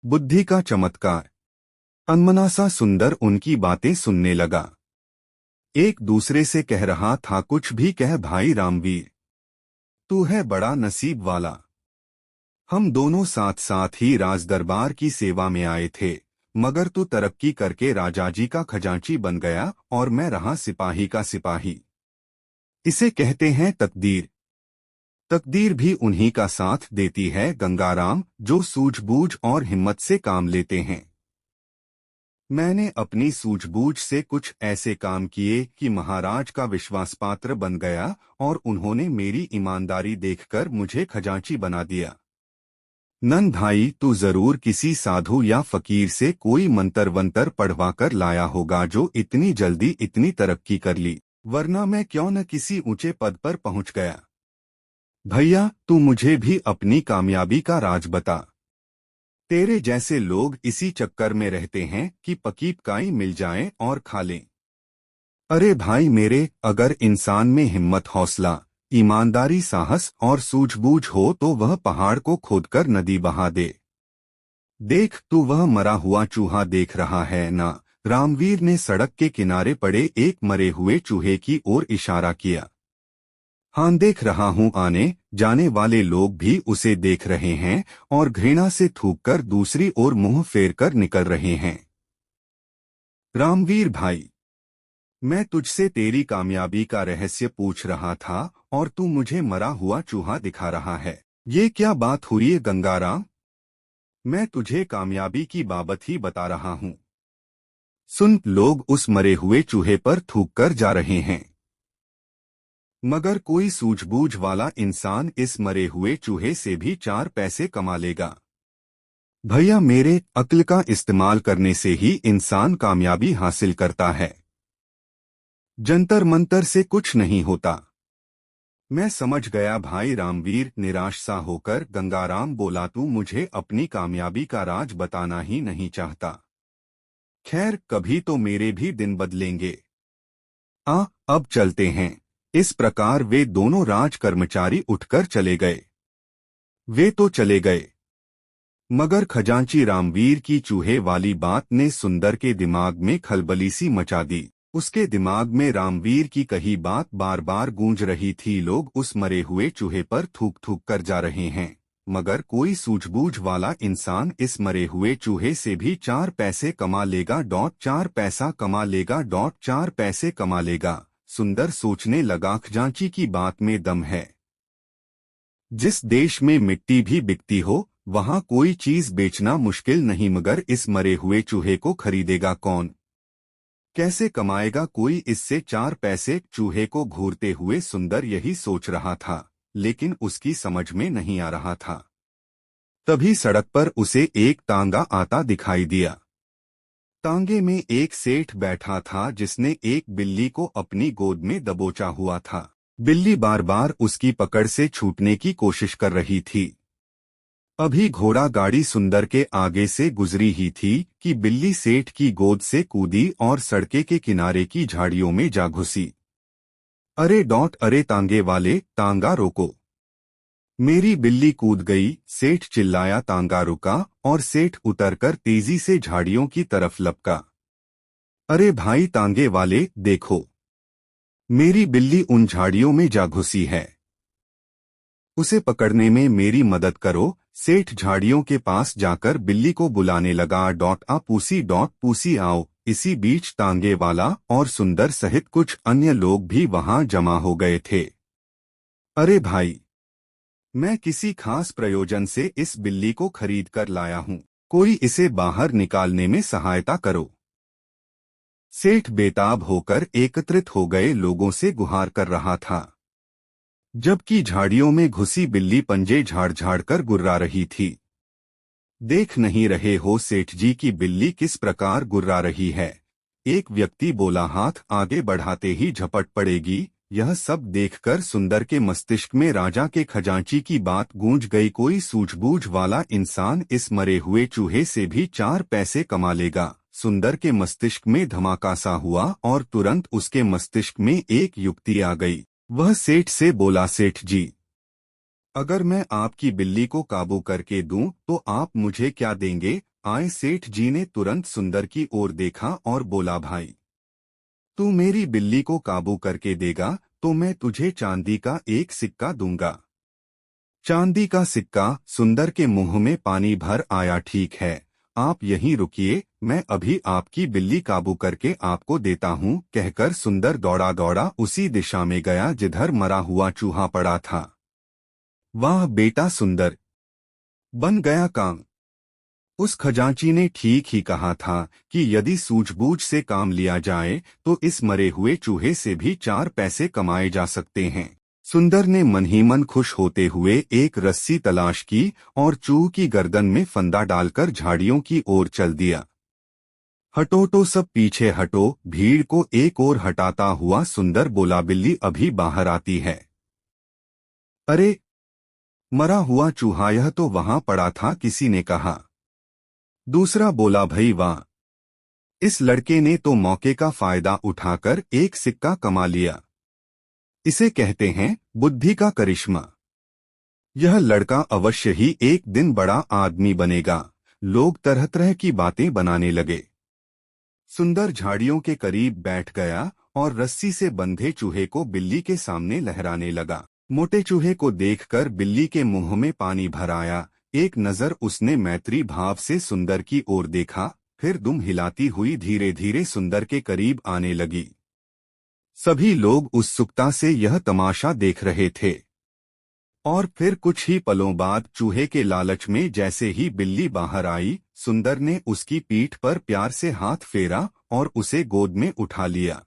बुद्धि का चमत्कार। अनमना सा सुंदर उनकी बातें सुनने लगा। एक दूसरे से कह रहा था, कुछ भी कह भाई रामवीर, तू है बड़ा नसीब वाला। हम दोनों साथ साथ ही राज दरबार की सेवा में आए थे, मगर तू तरक्की करके राजाजी का खजांची बन गया और मैं रहा सिपाही का सिपाही। इसे कहते हैं तकदीर। तकदीर भी उन्हीं का साथ देती है गंगाराम, जो सूझबूझ और हिम्मत से काम लेते हैं। मैंने अपनी सूझबूझ से कुछ ऐसे काम किए कि महाराज का विश्वास पात्र बन गया और उन्होंने मेरी ईमानदारी देखकर मुझे खजांची बना दिया। नन भाई, तू जरूर किसी साधु या फकीर से कोई मंतर वंतर पढ़वा कर लाया होगा जो इतनी जल्दी इतनी तरक्की कर ली, वरना मैं क्यों न किसी ऊंचे पद पर पहुंच गया। भैया, तू मुझे भी अपनी कामयाबी का राज बता। तेरे जैसे लोग इसी चक्कर में रहते हैं कि पकी पकाई मिल जाए और खा लें। अरे भाई मेरे, अगर इंसान में हिम्मत, हौसला, ईमानदारी, साहस और सूझबूझ हो तो वह पहाड़ को खोदकर नदी बहा दे। देख, तू वह मरा हुआ चूहा देख रहा है ना? रामवीर ने सड़क के किनारे पड़े एक मरे हुए चूहे की ओर इशारा किया। हाँ, देख रहा हूँ। आने जाने वाले लोग भी उसे देख रहे हैं और घृणा से थूककर दूसरी ओर मुंह फेरकर निकल रहे हैं। रामवीर भाई, मैं तुझसे तेरी कामयाबी का रहस्य पूछ रहा था और तू मुझे मरा हुआ चूहा दिखा रहा है। ये क्या बात हुई है गंगाराम? मैं तुझे कामयाबी की बाबत ही बता रहा हूँ। सुन, लोग उस मरे हुए चूहे पर थूककर जा रहे हैं, मगर कोई सूझबूझ वाला इंसान इस मरे हुए चूहे से भी 4 पैसे कमा लेगा। भैया मेरे, अक्ल का इस्तेमाल करने से ही इंसान कामयाबी हासिल करता है, जंतर मंतर से कुछ नहीं होता। मैं समझ गया भाई रामवीर, निराश सा होकर गंगाराम बोला, तू मुझे अपनी कामयाबी का राज बताना ही नहीं चाहता। खैर, कभी तो मेरे भी दिन बदलेंगे। अब चलते हैं। इस प्रकार वे दोनों राज कर्मचारी उठकर चले गए। वे तो चले गए, मगर खजांची रामवीर की चूहे वाली बात ने सुंदर के दिमाग में खलबली सी मचा दी। उसके दिमाग में रामवीर की कही बात बार बार गूंज रही थी। लोग उस मरे हुए चूहे पर थूक थूक कर जा रहे हैं, मगर कोई सूझबूझ वाला इंसान इस मरे हुए चूहे से भी 4 पैसे कमा लेगा। 4 पैसा कमा लेगा। 4 पैसे कमा लेगा। सुंदर सोचने लगा, खजांची की बात में दम है। जिस देश में मिट्टी भी बिकती हो, वहां कोई चीज बेचना मुश्किल नहीं, मगर इस मरे हुए चूहे को खरीदेगा कौन? कैसे कमाएगा कोई इससे 4 पैसे? चूहे को घूरते हुए सुंदर यही सोच रहा था, लेकिन उसकी समझ में नहीं आ रहा था। तभी सड़क पर उसे एक तांगा आता दिखाई दिया। तांगे में एक सेठ बैठा था जिसने एक बिल्ली को अपनी गोद में दबोचा हुआ था। बिल्ली बार बार उसकी पकड़ से छूटने की कोशिश कर रही थी। अभी घोड़ा गाड़ी सुंदर के आगे से गुजरी ही थी कि बिल्ली सेठ की गोद से कूदी और सड़के के किनारे की झाड़ियों में जा घुसी। अरे तांगे वाले, तांगा रोको। मेरी बिल्ली कूद गई, सेठ चिल्लाया। तांगा रुका और सेठ उतरकर तेजी से झाड़ियों की तरफ लपका। अरे भाई तांगे वाले, देखो, मेरी बिल्ली उन झाड़ियों में जा घुसी है, उसे पकड़ने में मेरी मदद करो। सेठ झाड़ियों के पास जाकर बिल्ली को बुलाने लगा। पूसी आओ। इसी बीच तांगे वाला और सुंदर सहित कुछ अन्य लोग भी वहां जमा हो गए थे। अरे भाई, मैं किसी खास प्रयोजन से इस बिल्ली को खरीद कर लाया हूं, कोई इसे बाहर निकालने में सहायता करो। सेठ बेताब होकर एकत्रित हो गए लोगों से गुहार कर रहा था, जबकि झाड़ियों में घुसी बिल्ली पंजे झाड़ झाड़ कर गुर्रा रही थी। देख नहीं रहे हो सेठ जी की बिल्ली किस प्रकार गुर्रा रही है? एक व्यक्ति बोला। हाथ आगे बढ़ाते ही झपट पड़ेगी। यह सब देखकर सुंदर के मस्तिष्क में राजा के खजांची की बात गूंज गई। कोई सूझबूझ वाला इंसान इस मरे हुए चूहे से भी 4 पैसे कमा लेगा। सुंदर के मस्तिष्क में धमाका सा हुआ और तुरंत उसके मस्तिष्क में एक युक्ति आ गई। वह सेठ से बोला, सेठ जी, अगर मैं आपकी बिल्ली को काबू करके दूं तो आप मुझे क्या देंगे? आए सेठ जी ने तुरंत सुंदर की ओर देखा और बोला, भाई, तू मेरी बिल्ली को काबू करके देगा तो मैं तुझे चांदी का एक सिक्का दूंगा। चांदी का सिक्का। सुंदर के मुंह में पानी भर आया। ठीक है, आप यहीं रुकिए, मैं अभी आपकी बिल्ली काबू करके आपको देता हूँ, कहकर सुंदर दौड़ा दौड़ा उसी दिशा में गया जिधर मरा हुआ चूहा पड़ा था। वाह बेटा सुंदर, बन गया काम। उस खजांची ने ठीक ही कहा था कि यदि सूझबूझ से काम लिया जाए तो इस मरे हुए चूहे से भी 4 पैसे कमाए जा सकते हैं। सुंदर ने मन ही मन खुश होते हुए एक रस्सी तलाश की और चूहे की गर्दन में फंदा डालकर झाड़ियों की ओर चल दिया। हटो तो सब पीछे हटो। भीड़ को एक ओर हटाता हुआ सुंदर बोला, बिल्ली अभी बाहर आती है। अरे, मरा हुआ चूहा, यह तो वहां पड़ा था, किसी ने कहा। दूसरा बोला, भई वाह, इस लड़के ने तो मौके का फायदा उठाकर एक सिक्का कमा लिया। इसे कहते हैं बुद्धि का करिश्मा। यह लड़का अवश्य ही एक दिन बड़ा आदमी बनेगा। लोग तरह तरह की बातें बनाने लगे। सुंदर झाड़ियों के करीब बैठ गया और रस्सी से बंधे चूहे को बिल्ली के सामने लहराने लगा। मोटे चूहे को देखकर बिल्ली के मुंह में पानी भर आया। एक नजर उसने मैत्री भाव से सुंदर की ओर देखा, फिर दुम हिलाती हुई धीरे धीरे सुंदर के करीब आने लगी। सभी लोग उत्सुकता से यह तमाशा देख रहे थे। और फिर कुछ ही पलों बाद चूहे के लालच में जैसे ही बिल्ली बाहर आई, सुंदर ने उसकी पीठ पर प्यार से हाथ फेरा और उसे गोद में उठा लिया।